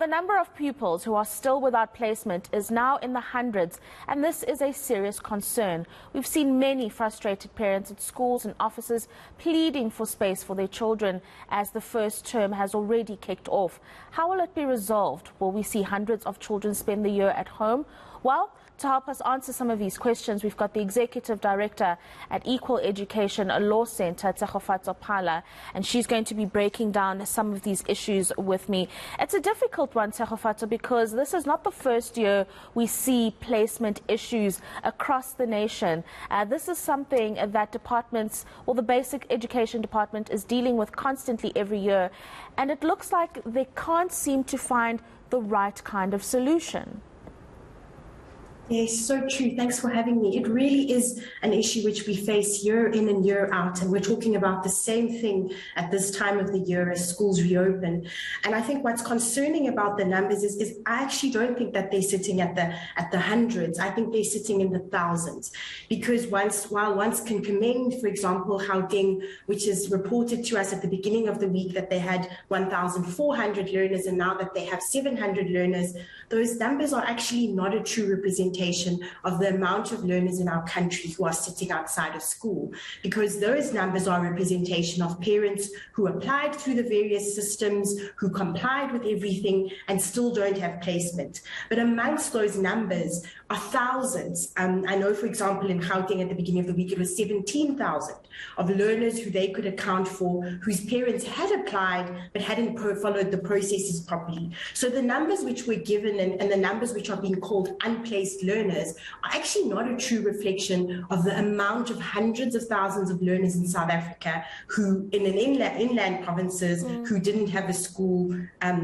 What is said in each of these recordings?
The number of pupils who are still without placement is now in the hundreds, and this is a serious concern. We've seen many frustrated parents at schools and offices pleading for space for their children as the first term has already kicked off. How will it be resolved? Will we see hundreds of children spend the year at home? Well, to help us answer some of these questions, we've got the Executive Director at Equal Education Law Centre, Tshegofatso Phala, and she's going to be breaking down some of these issues with me. It's a difficult one, Tshegofatso, because this is not the first year we see placement issues across the nation. This is something that departments, well, the Basic Education Department is dealing with constantly every year, and it looks like they can't seem to find the right kind of solution. Yes, so true. Thanks for having me. It really is an issue which we face year in and year out, and we're talking about the same thing at this time of the year as schools reopen. And I think what's concerning about the numbers is I actually don't think that they're sitting at the hundreds. I think they're sitting in the thousands, because while one can commend, for example, Gauteng, which is reported to us at the beginning of the week that they had 1,400 learners, and now that they have 700 learners, those numbers are actually not a true representation of the amount of learners in our country who are sitting outside of school, because those numbers are a representation of parents who applied through the various systems, who complied with everything and still don't have placement. But amongst those numbers are thousands. I know, for example, in Gauteng at the beginning of the week, it was 17,000 of learners who they could account for, whose parents had applied but hadn't followed the processes properly. So the numbers which were given and the numbers which are being called unplaced learners are actually not a true reflection of the amount of hundreds of thousands of learners in South Africa who, in an inland provinces, who didn't have a school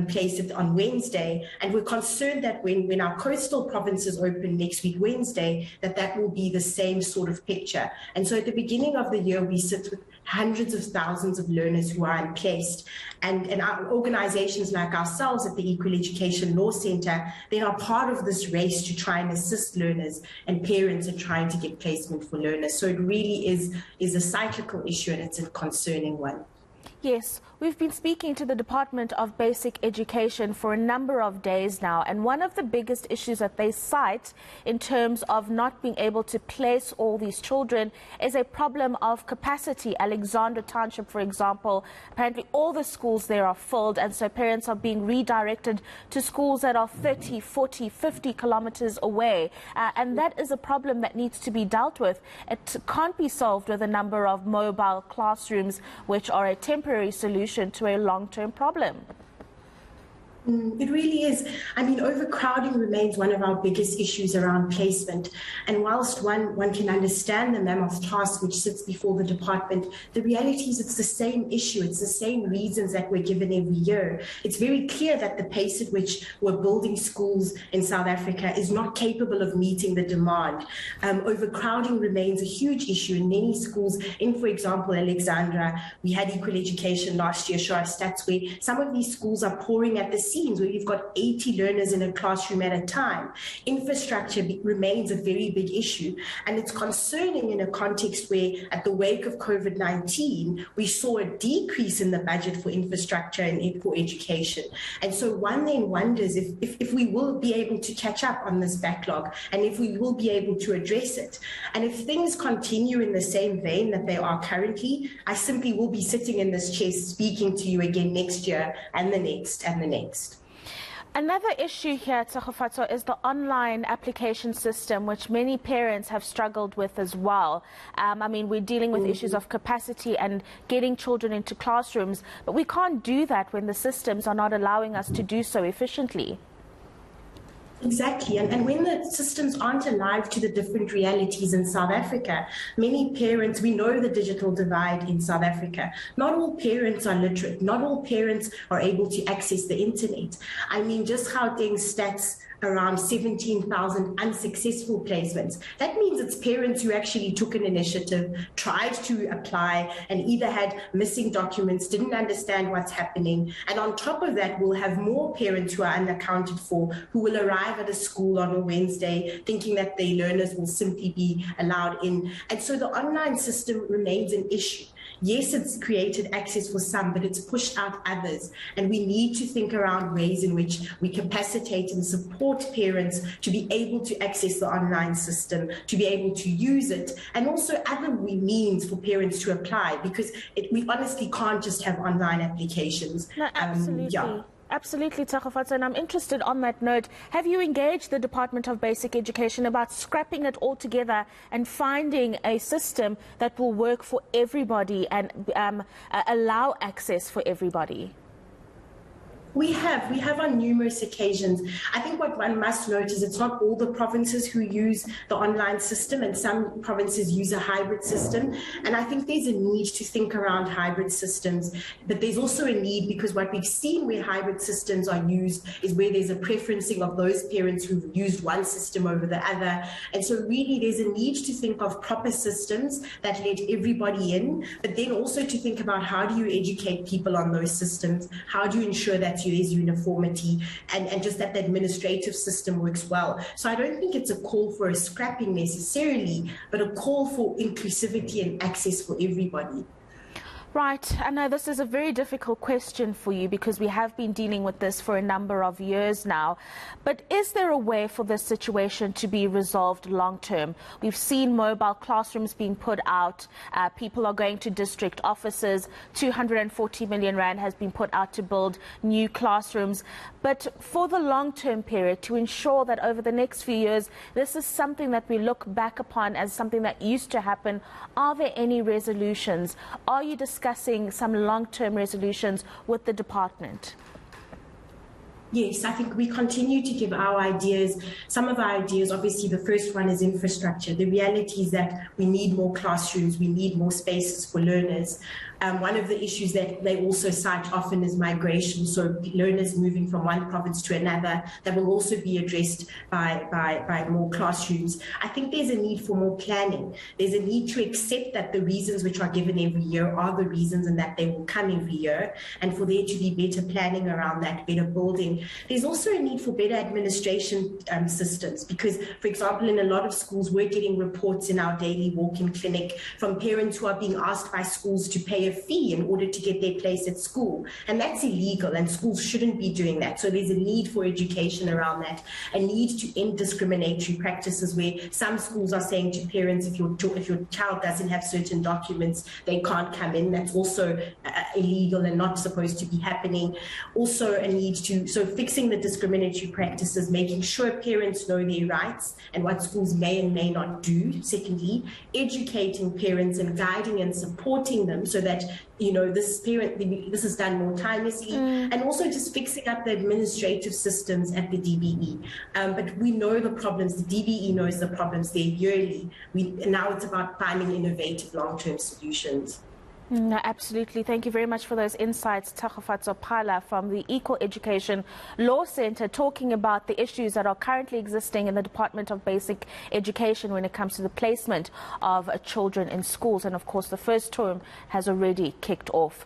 placed on Wednesday. And we're concerned that when our coastal provinces open next week, Wednesday, that will be the same sort of picture. And so at the beginning of the year, we sit with hundreds of thousands of learners who are unplaced. And our organizations like ourselves at the Equal Education Law Centre, they are part of this race to try and assist learners and parents in trying to get placement for learners. So it really is a cyclical issue, and it's a concerning one. Yes, we've been speaking to the Department of Basic Education for a number of days now, and one of the biggest issues that they cite in terms of not being able to place all these children is a problem of capacity. Alexandra Township, for example, apparently all the schools there are filled, and so parents are being redirected to schools that are 30, 40, 50 kilometers away, and that is a problem that needs to be dealt with. It can't be solved with a number of mobile classrooms, which are a temporary solution to a long-term problem. It really is. I mean, overcrowding remains one of our biggest issues around placement. And whilst one can understand the mammoth task which sits before the department, the reality is it's the same issue. It's the same reasons that we're given every year. It's very clear that the pace at which we're building schools in South Africa is not capable of meeting the demand. Overcrowding remains a huge issue in many schools. In, for example, Alexandra, we had Equal Education last year show us stats where some of these schools are pouring at the where you've got 80 learners in a classroom at a time. Infrastructure remains a very big issue, and it's concerning in a context where at the wake of COVID-19 we saw a decrease in the budget for infrastructure and for education. And so one then wonders if we will be able to catch up on this backlog, and if we will be able to address it. And if things continue in the same vein that they are currently, I simply will be sitting in this chair speaking to you again next year and the next and the next. Another issue here, Tshegofatso, is the online application system, which many parents have struggled with as well. I mean, we're dealing with issues of capacity and getting children into classrooms, but we can't do that when the systems are not allowing us to do so efficiently. Exactly, and when the systems aren't alive to the different realities in South Africa, many parents, we know the digital divide in South Africa. Not all parents are literate, not all parents are able to access the internet. I mean, just Gauteng stats around 17,000 unsuccessful placements. That means it's parents who actually took an initiative, tried to apply, and either had missing documents, didn't understand what's happening. And on top of that, we'll have more parents who are unaccounted for, who will arrive at a school on a Wednesday thinking that their learners will simply be allowed in. And so the online system remains an issue. yes, it's created access for some, but it's pushed out others. And we need to think around ways in which we capacitate and support parents to be able to access the online system, to be able to use it, and also other means for parents to apply, because we honestly can't just have online applications. No, absolutely. Absolutely, Thakgafatso, and I'm interested on that note. Have you engaged the Department of Basic Education about scrapping it all together and finding a system that will work for everybody and allow access for everybody? We have on numerous occasions. I think what one must note is it's not all the provinces who use the online system, and some provinces use a hybrid system. And I think there's a need to think around hybrid systems, but there's also a need, because what we've seen where hybrid systems are used is where there's a preferencing of those parents who've used one system over the other. And so really there's a need to think of proper systems that let everybody in, but then also to think about how do you educate people on those systems? How do you ensure that there's uniformity and just that the administrative system works well? So I don't think it's a call for a scrapping necessarily, but a call for inclusivity and access for everybody. Right. I know this is a very difficult question for you because we have been dealing with this for a number of years now. But is there a way for this situation to be resolved long term? We've seen mobile classrooms being put out. People are going to district offices. 240 million rand has been put out to build new classrooms. But for the long term period, to ensure that over the next few years, this is something that we look back upon as something that used to happen, are there any resolutions? Are you discussing some long-term resolutions with the department? Yes, I think we continue to give our ideas. Some of our ideas, obviously, the first one is infrastructure. The reality is that we need more classrooms, we need more spaces for learners. One of the issues that they also cite often is migration, so learners moving from one province to another. That will also be addressed by more classrooms. I think there's a need for more planning. There's a need to accept that the reasons which are given every year are the reasons and that they will come every year, and for there to be better planning around that, better building. There's also a need for better administration systems, because, for example, in a lot of schools, we're getting reports in our daily walk-in clinic from parents who are being asked by schools to pay a fee in order to get their place at school. And that's illegal, and schools shouldn't be doing that. So there's a need for education around that, a need to end discriminatory practices where some schools are saying to parents, if your child doesn't have certain documents, they can't come in. That's also illegal and not supposed to be happening. Also a need to, so fixing the discriminatory practices, making sure parents know their rights and what schools may and may not do. Secondly, educating parents and guiding and supporting them so that, you know, this is done more timelessly, and also just fixing up the administrative systems at the DBE. But we know the problems, the DBE knows the problems there yearly. Now it's about finding innovative long-term solutions. No, absolutely. Thank you very much for those insights, Thakgafatso Phala from the Equal Education Law Centre, talking about the issues that are currently existing in the Department of Basic Education when it comes to the placement of children in schools. And of course, the first term has already kicked off.